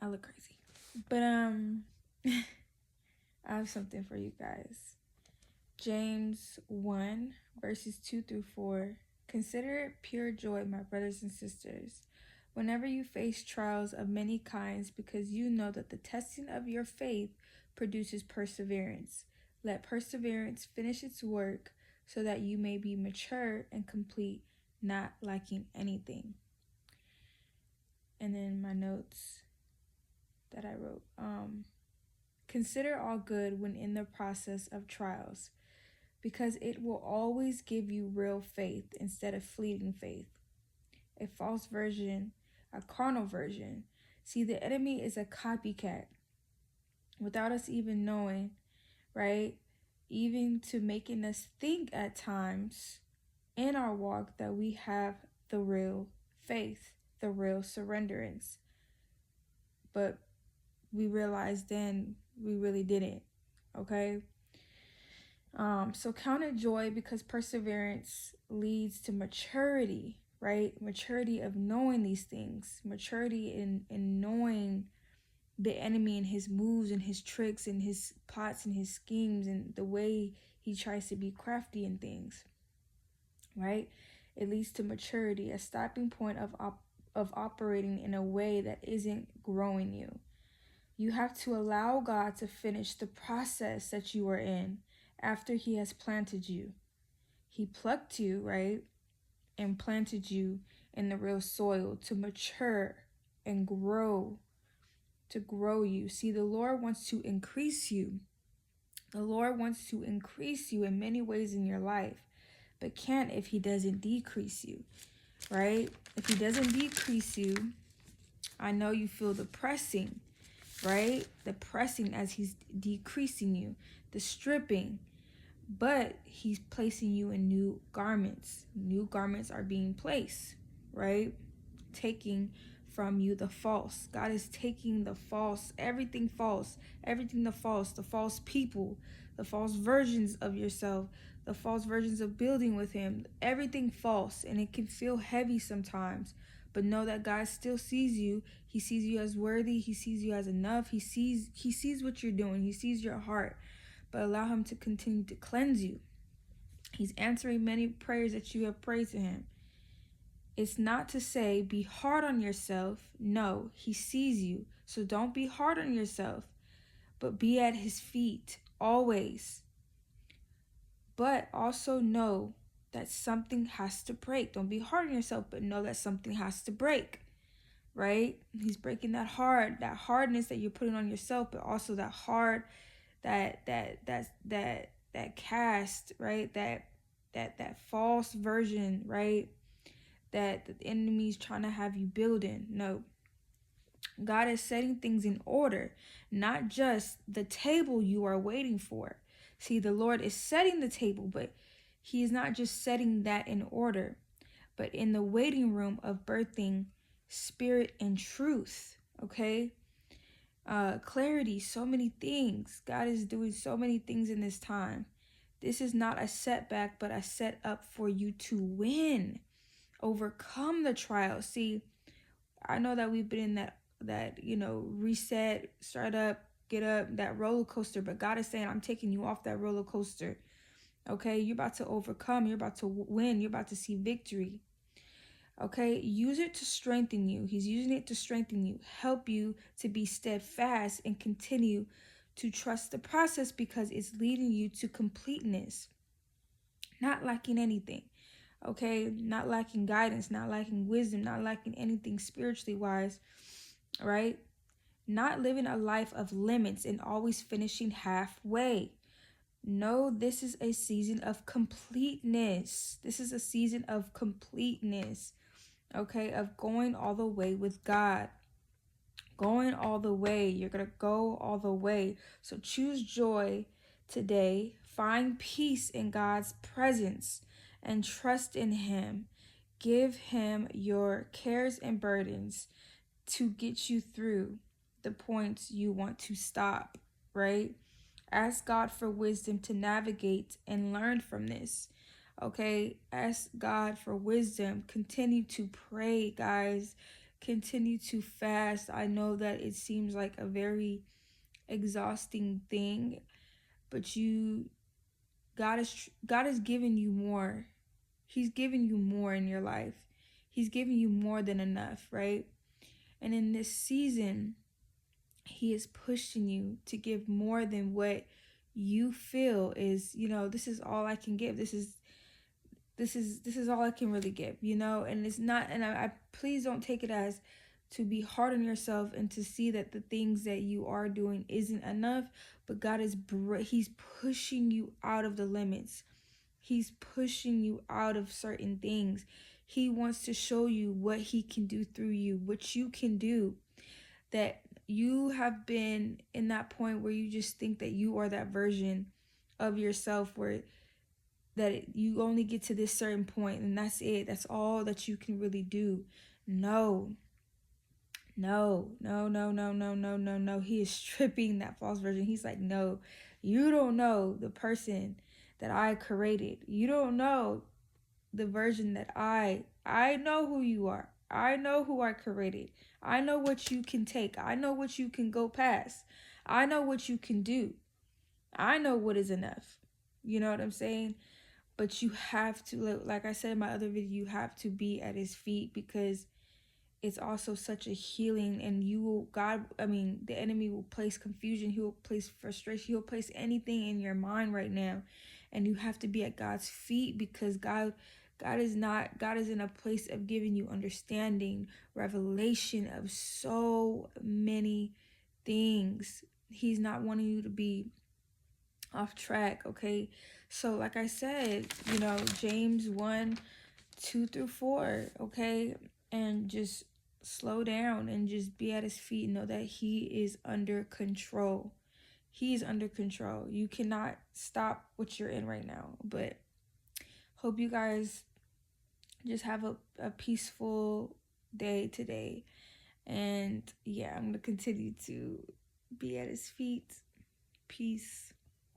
I look crazy. But I have something for you guys. James 1, verses 2 through 4. Consider it pure joy, my brothers and sisters, whenever you face trials of many kinds, because you know that the testing of your faith produces perseverance. Let perseverance finish its work, so that you may be mature and complete, not lacking anything. And then my notes that I wrote. Consider all good when in the process of trials, because it will always give you real faith instead of fleeting faith. A false version, a carnal version. See, the enemy is a copycat without us even knowing, right? Even to making us think at times in our walk that we have the real faith, the real surrenderance. But we realized then we really didn't, okay? So count it joy, because perseverance leads to maturity, right? Maturity of knowing these things, maturity in knowing the enemy and his moves and his tricks and his plots and his schemes and the way he tries to be crafty in things, right? It leads to maturity, a stopping point of operating in a way that isn't growing you. You have to allow God to finish the process that you are in after he has planted you. He plucked you, right? And planted you in the real soil to mature and grow, to grow you. See, the Lord wants to increase you. The Lord wants to increase you in many ways in your life, but can't if he doesn't decrease you, right? If he doesn't decrease you, I know you feel the pressing, right? The pressing as he's decreasing you, the stripping, but he's placing you in new garments. New garments are being placed, right? Taking from you the false. God is taking the false, everything the false people, the false versions of yourself, the false versions of building with him, everything false. And it can feel heavy sometimes, but know that God still sees you. He sees you as worthy. He sees you as enough. He sees what you're doing. He sees your heart. But allow him to continue to cleanse you. He's answering many prayers that you have prayed to him. It's not to say be hard on yourself. No, he sees you. So don't be hard on yourself, but be at his feet always. But also know that something has to break. Don't be hard on yourself, but know that something has to break, right? He's breaking that hardness that you're putting on yourself, but also that hard, that cast, right? That false version, right? That the enemy's trying to have you build in. No. God is setting things in order, not just the table you are waiting for. See, the Lord is setting the table, but he is not just setting that in order, but in the waiting room of birthing spirit and truth, okay? Clarity, so many things. God is doing so many things in this time. This is not a setback, but a set up for you to win, overcome the trial. See, I know that we've been in that reset, start up, get up, that roller coaster, but God is saying, I'm taking you off that roller coaster. Okay, you're about to overcome, you're about to win, you're about to see victory. Okay, use it to strengthen you. He's using it to strengthen you, help you to be steadfast and continue to trust the process, because it's leading you to completeness, not lacking anything. Okay, not lacking guidance, not lacking wisdom, not lacking anything spiritually wise, right? Not living a life of limits and always finishing halfway. No, this is a season of completeness. This is a season of completeness, okay? Of going all the way with God. Going all the way. You're going to go all the way. So choose joy today. Find peace in God's presence and trust in him. Give him your cares and burdens to get you through the points you want to stop, right? Ask God for wisdom to navigate and learn from this. Okay, ask God for wisdom. Continue to pray, guys. continue to fast. I know that it seems like a very exhausting thing, but God is giving you more. He's giving you more in your life. He's giving you more than enough, right? And in this season, he is pushing you to give more than what you feel is, this is all I can give. This is all I can really give, and it's not, and I please don't take it as to be hard on yourself and to see that the things that you are doing isn't enough, but God he's pushing you out of the limits. He's pushing you out of certain things. He wants to show you what he can do through you, what you can do. That you have been in that point where you just think that you are that version of yourself where you only get to this certain point and that's it. That's all that you can really do. No. He is stripping that false version. He's like, no, you don't know the person that I created. You don't know the version that I know who you are. I know who I created. I know what you can take. I know what you can go past. I know what you can do. I know what is enough. You know what I'm saying? But you have to, like I said in my other video, you have to be at his feet, because it's also such a healing. And the enemy will place confusion. He will place frustration. He will place anything in your mind right now. And you have to be at God's feet, because God is in a place of giving you understanding, revelation of so many things. He's not wanting you to be off track, okay? So like I said, James 1:2-4, okay? And just slow down and just be at his feet and know that he is under control. He's under control. You cannot stop what you're in right now. But hope you guys just have a peaceful day today. And yeah, I'm going to continue to be at his feet. Peace.